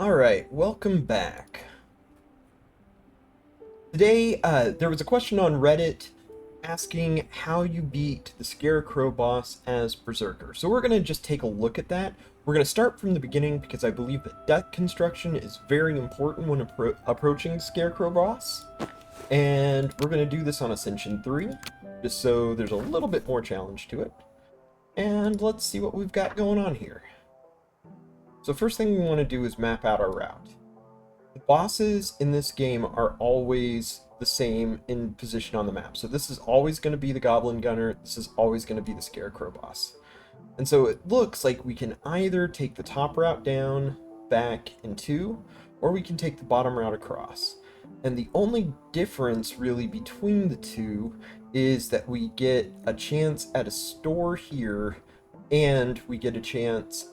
Alright, welcome back. Today, there was a question on Reddit asking how you beat the Scarecrow boss as Berserker. So we're going to just take a look at that. We're going to start from the beginning because I believe that deck construction is very important when approaching Scarecrow boss. And we're going to do this on Ascension 3, just so there's a little bit more challenge to it. And let's see what we've got going on here. So first thing we want to do is map out our route. The bosses in this game are always the same in position on the map. So this is always going to be the Goblin Gunner, this is always going to be the Scarecrow boss. And so it looks like we can either take the top route down, back, and 2, or we can take the bottom route across. And the only difference really between the two is that we get a chance at a store here, and we get a chance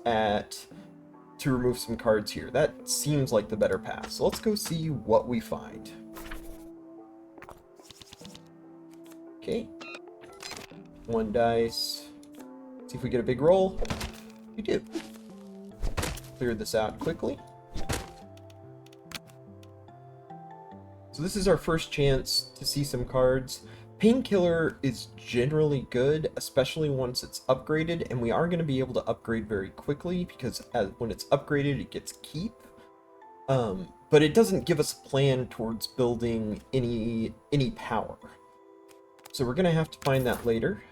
to remove some cards here. That seems like the better path. So let's go see what we find. Okay. 1 dice. See if we get a big roll. We do. Clear this out quickly. So this is our first chance to see some cards. Painkiller is generally good, especially once it's upgraded, and we are going to be able to upgrade very quickly because when it's upgraded it gets keep. But it doesn't give us a plan towards building any power. So we're going to have to find that later.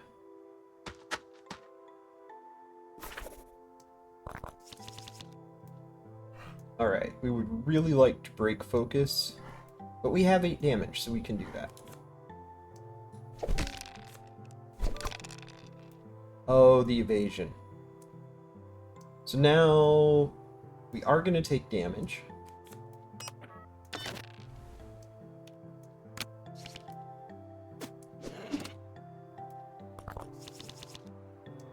Alright, we would really like to break focus, but we have 8 damage, so we can do that. Oh, the evasion. So now we are going to take damage.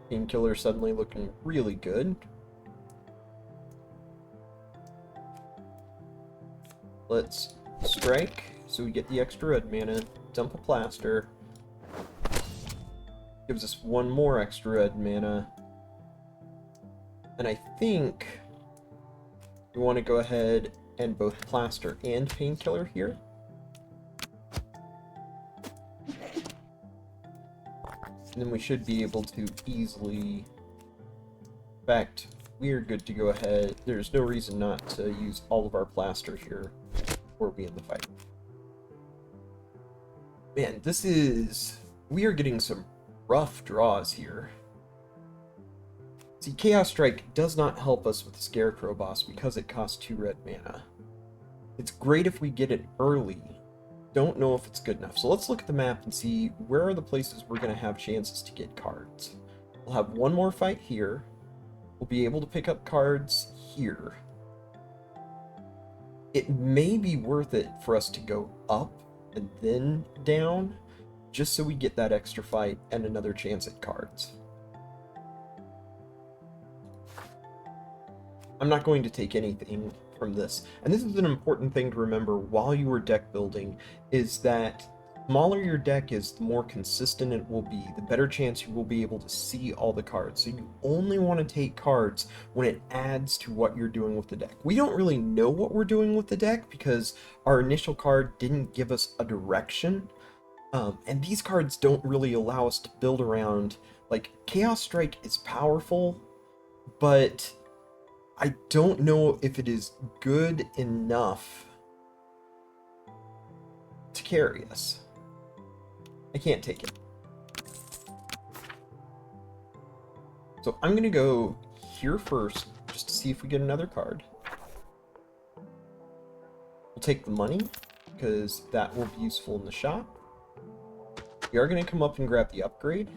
Painkiller suddenly looking really good. Let's strike, so we get the extra red mana, dump a plaster. Gives us 1 more extra red mana. And I think we want to go ahead and both plaster and painkiller here. And then we should be able to easily... In fact, we're good to go ahead. There's no reason not to use all of our plaster here before we end the fight. Man, this is... We are getting some rough draws here. See, Chaos Strike does not help us with the Scarecrow boss because it costs 2 red mana. It's great if we get it early. Don't know if it's good enough. So let's look at the map and see where are the places we're going to have chances to get cards. We'll have 1 more fight here. We'll be able to pick up cards here. It may be worth it for us to go up and then down, just so we get that extra fight and another chance at cards. I'm not going to take anything from this. And this is an important thing to remember while you are deck building, is that the smaller your deck is, the more consistent it will be, the better chance you will be able to see all the cards. So you only want to take cards when it adds to what you're doing with the deck. We don't really know what we're doing with the deck because our initial card didn't give us a direction. And these cards don't really allow us to build around. Like, Chaos Strike is powerful, but I don't know if it is good enough to carry us. I can't take it. So I'm going to go here first, just to see if we get another card. We'll take the money, because that will be useful in the shop. We are going to come up and grab the upgrade.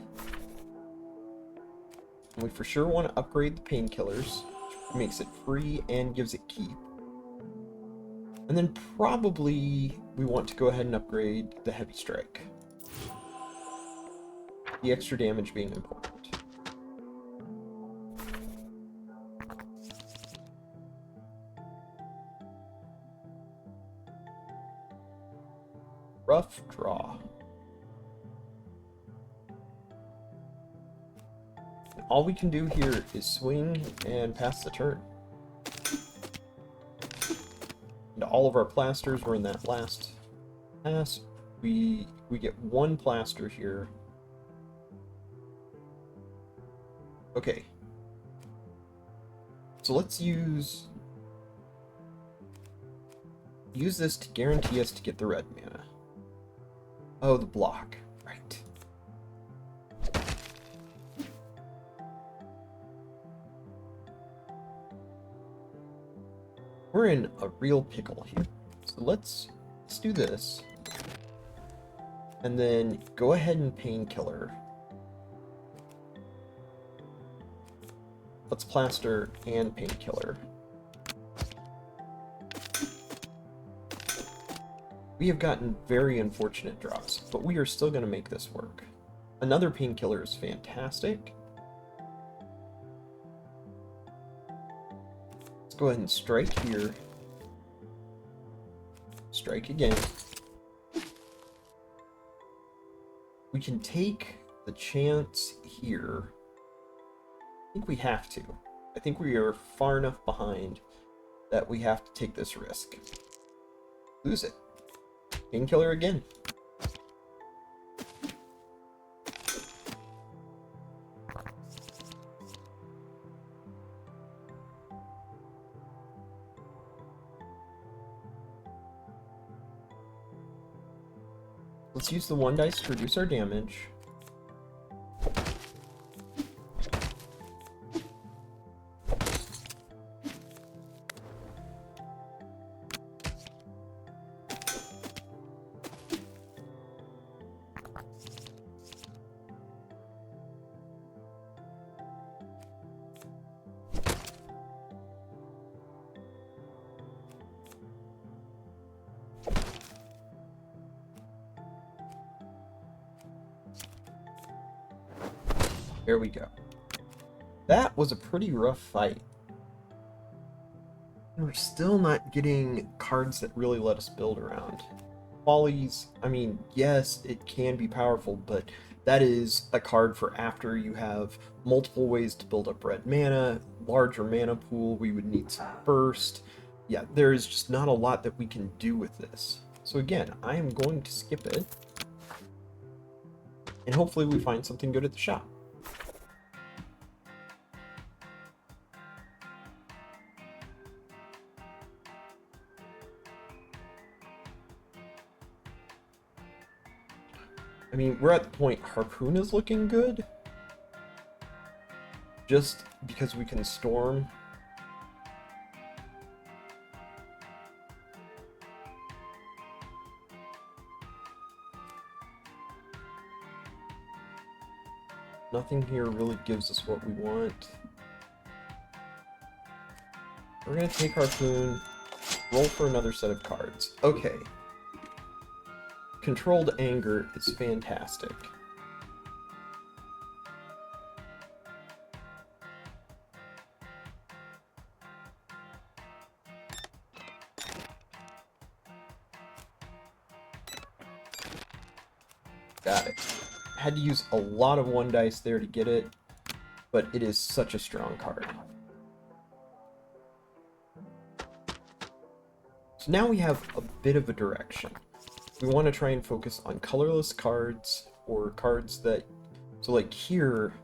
And we for sure want to upgrade the painkillers, which makes it free and gives it keep. And then probably we want to go ahead and upgrade the heavy strike. The extra damage being important. Rough draw. All we can do here is swing and pass the turn. all of our plasters were in that last pass. We get one plaster here. Okay. So let's use this to guarantee us to get the red mana. Oh, the block. Right. We're in a real pickle here. So let's do this. And then go ahead and painkiller. Let's plaster and painkiller. We have gotten very unfortunate draws, but we are still going to make this work. Another painkiller is fantastic. Let's go ahead and strike here. Strike again. We can take the chance here. I think we have to. I think we are far enough behind that we have to take this risk. Lose it. Painkiller again. Let's use the 1 dice to reduce our damage. There we go. That was a pretty rough fight. We're still not getting cards that really let us build around. Follies, I mean, yes, it can be powerful, but that is a card for after you have multiple ways to build up red mana, larger mana pool, we would need some burst. Yeah, there is just not a lot that we can do with this. So again, I am going to skip it. And hopefully we find something good at the shop. I mean, we're at the point Harpoon is looking good. Just because we can storm. Nothing here really gives us what we want. We're gonna take Harpoon, roll for another set of cards. Okay. Controlled Anger is fantastic. Got it. Had to use a lot of 1 dice there to get it, but it is such a strong card. So now we have a bit of a direction. We want to try and focus on colorless cards, or cards that... So like here,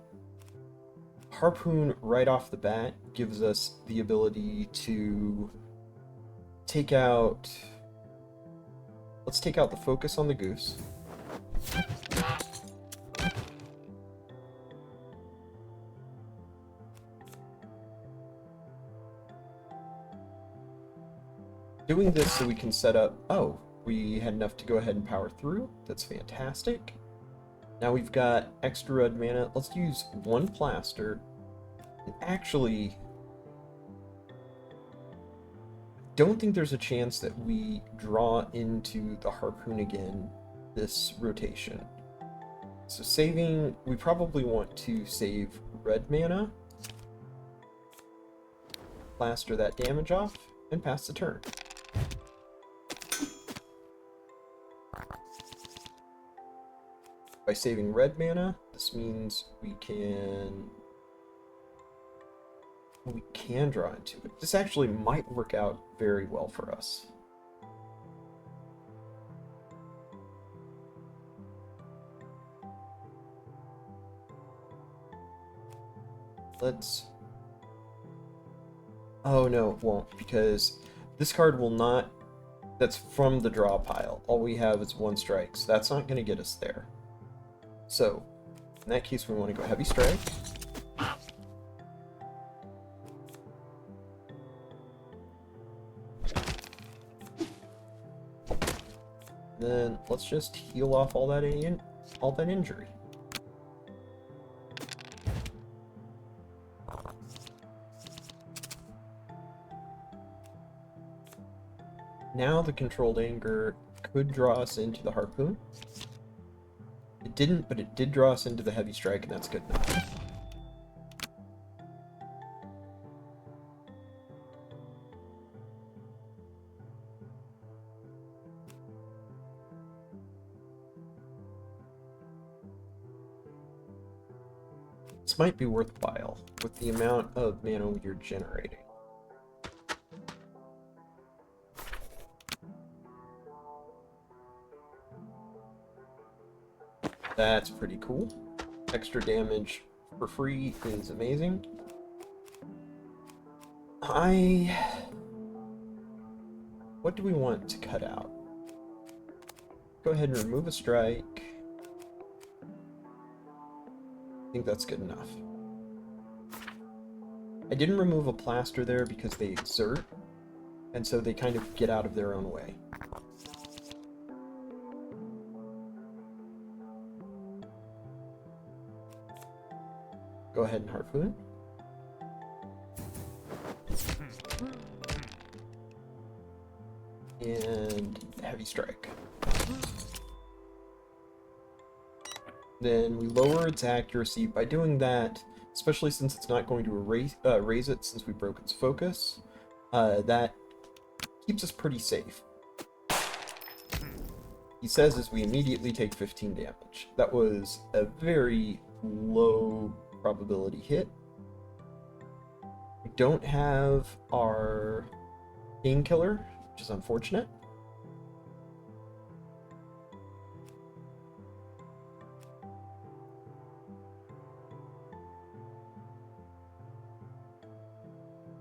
Harpoon right off the bat gives us the ability to take out... Let's take out the focus on the goose. Doing this so we can set up... Oh, we had enough to go ahead and power through. That's fantastic. Now we've got extra red mana. Let's use 1 plaster. And actually, don't think there's a chance that we draw into the Harpoon again this rotation. So saving, we probably want to save red mana, plaster that damage off, and pass the turn. By saving red mana, this means we can draw into it. This actually might work out very well for us. let's... Oh no, it won't, because this card will not... That's from the draw pile. All we have is 1 strike, so that's not going to get us there. So, in that case, we want to go heavy strike. Then let's just heal off all that injury. Now the controlled anger could draw us into the harpoon. It didn't, but it did draw us into the heavy strike, and that's good enough. This might be worthwhile with the amount of mana you're generating. That's pretty cool. Extra damage for free is amazing. What do we want to cut out? Go ahead and remove a strike. I think that's good enough. I didn't remove a plaster there because they exert, and so they kind of get out of their own way. Go ahead and harpoon. And heavy strike. Then we lower its accuracy. By doing that, especially since it's not going to raise it since we broke its focus, that keeps us pretty safe. He says as we immediately take 15 damage. That was a very low probability hit. We don't have our painkiller, which is unfortunate.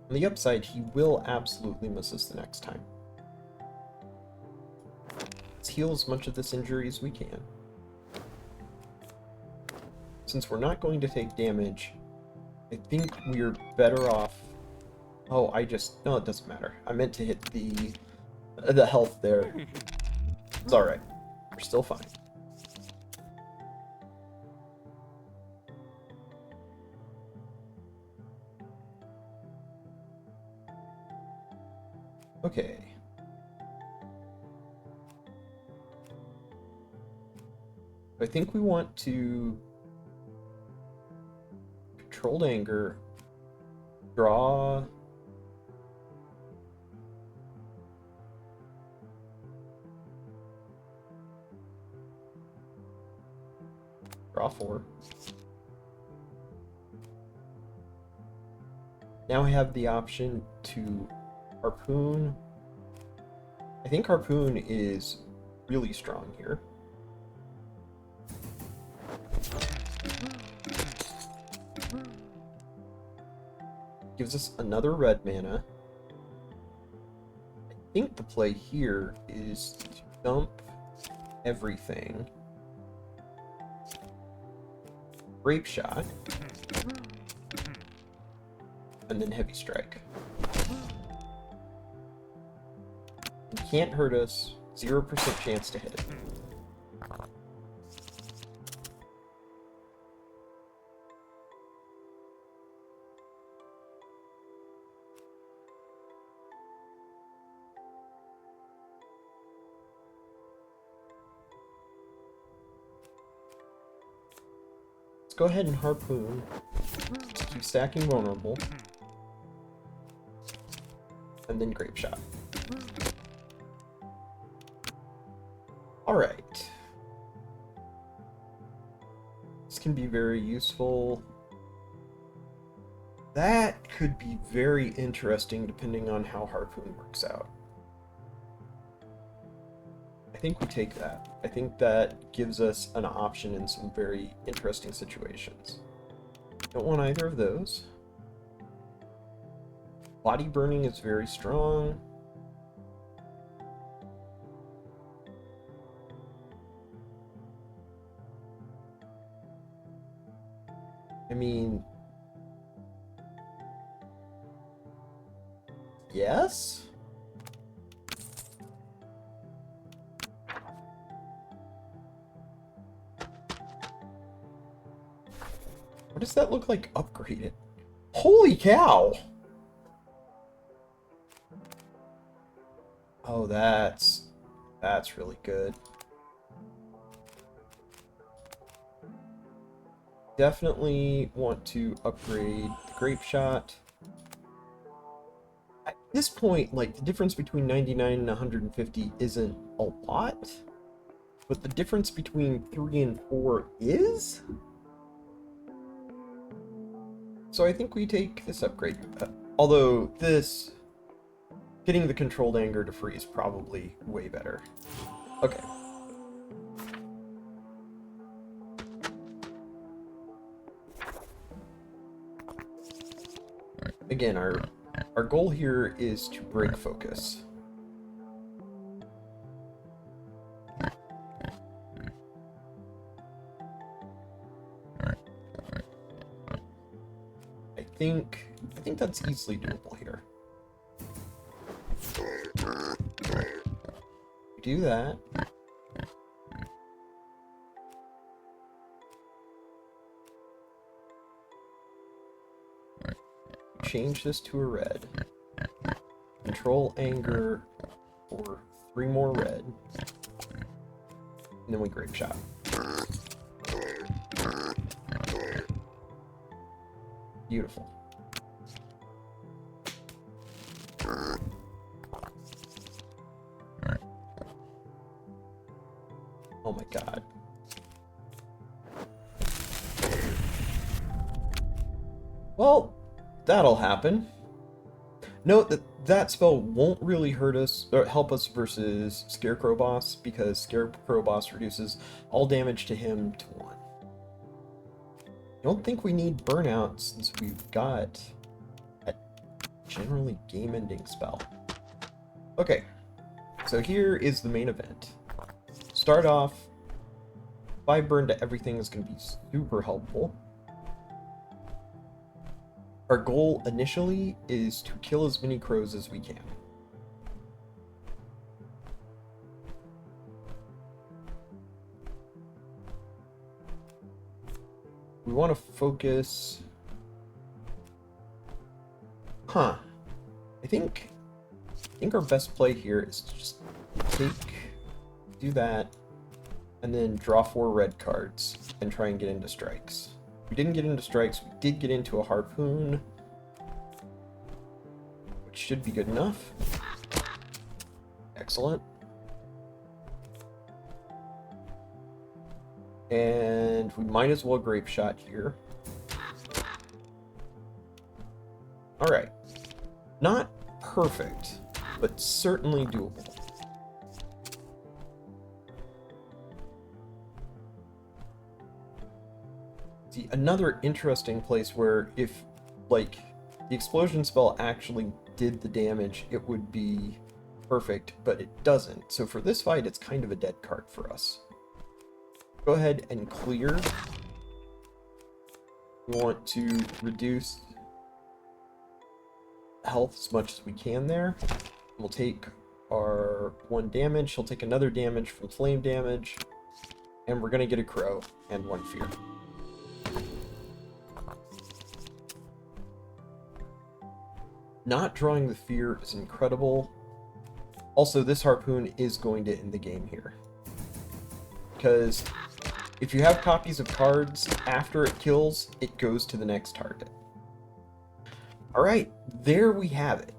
On the upside, he will absolutely miss us the next time. Let's heal as much of this injury as we can. Since we're not going to take damage, I think we're better off... Oh, no, it doesn't matter. I meant to hit the health there. It's alright. We're still fine. Okay. I think we want to... Controlled anger, draw Draw 4. Now I have the option to harpoon. I think harpoon is really strong here. Gives us another red mana. I think the play here is to dump everything. Grape shot. And then heavy strike. It can't hurt us. 0% chance to hit it. Go ahead and harpoon. Keep stacking vulnerable. And then grape shot. Alright. This can be very useful. That could be very interesting depending on how harpoon works out. I think we take that. I think that gives us an option in some very interesting situations. Don't want either of those. Body burning is very strong. I mean, yes? What does that look like upgraded? Holy cow! Oh, that's really good. Definitely want to upgrade the grape shot. At this point, like, the difference between 99 and 150 isn't a lot, but the difference between 3 and 4 is? So I think we take this upgrade. Although this, getting the controlled anger to free is probably way better. Okay. Again, our goal here is to break focus. I think that's easily doable here. We do that. Change this to a red. Control anger for 3 more red. And then we grape shot. Beautiful. Oh my god. Well, that'll happen. Note that that spell won't really hurt us or help us versus Scarecrow boss, because Scarecrow boss reduces all damage to him to 1. I don't think we need burnout since we've got a generally game-ending spell. Okay, so here is the main event. Start off, 5 burn to everything is going to be super helpful. Our goal initially is to kill as many crows as we can. We want to focus... I think our best play here is to just do that, and then draw 4 red cards and try and get into strikes. We didn't get into strikes, we did get into a harpoon, which should be good enough. Excellent. And we might as well grape shot here. Alright. Not perfect, but certainly doable. See, another interesting place where if, like, the explosion spell actually did the damage, it would be perfect, but it doesn't. So for this fight, it's kind of a dead card for us. Go ahead and clear. We want to reduce health as much as we can there. We'll take our 1 damage. He'll take another damage from flame damage. And we're going to get a crow and 1 fear. Not drawing the fear is incredible. Also, this harpoon is going to end the game here. Because if you have copies of cards, after it kills, it goes to the next target. Alright, there we have it.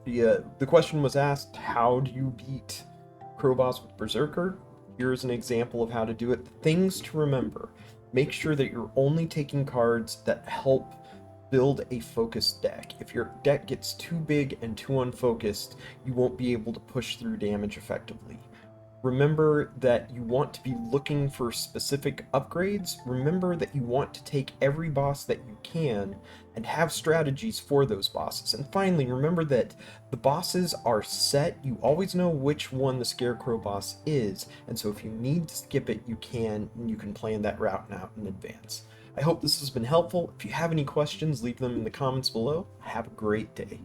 The question was asked, how do you beat Crow Boss with Berzerker? Here's an example of how to do it. Things to remember. Make sure that you're only taking cards that help build a focused deck. If your deck gets too big and too unfocused, you won't be able to push through damage effectively. Remember that you want to be looking for specific upgrades. Remember that you want to take every boss that you can and have strategies for those bosses. And finally, remember that the bosses are set. You always know which one the Scarecrow boss is, and so if you need to skip it, you can, and you can plan that route out in advance. I hope this has been helpful. If you have any questions, leave them in the comments below. Have a great day.